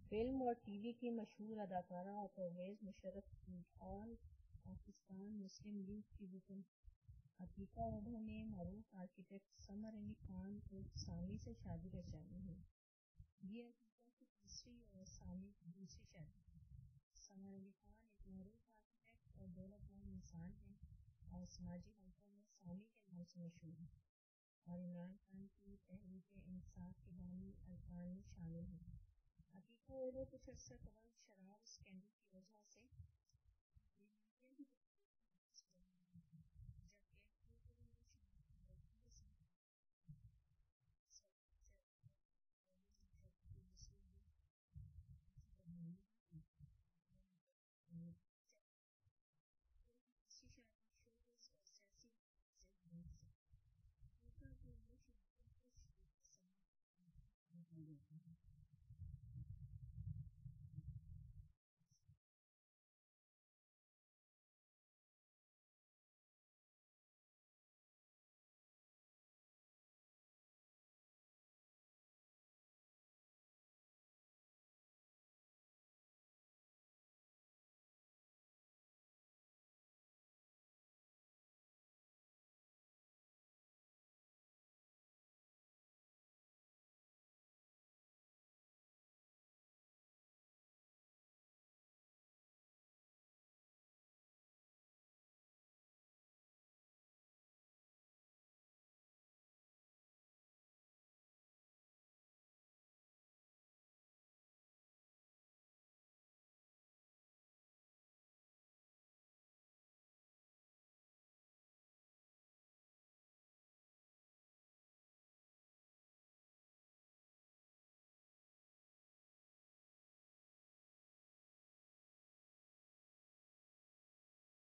Film اور T V کی مشہور اداکارہ پرویز مشرف اور پاکستان مسلم لیگ کی رکن عتیقہ وڈھا نے معروف آرکیٹیکٹ سمر علی خان سامی سے شادی رچائی ہے۔ یہ عتیقہ کی تیسری اور سامی کی دوسری شادی ہے۔ سمر علی خان ایک معروف آرکیٹیکٹ اور دولت مند انسان ہیں اور سماجی حلقوں میں سامی کے نام سے مشہور ہیں، اور عمران خان کی تحریک انصاف کے بانی ارکان میں شامل ہیں۔ عتیقہ وڈھا کچھ عرصہ قبل شراب اسکینڈل کی وجہ سے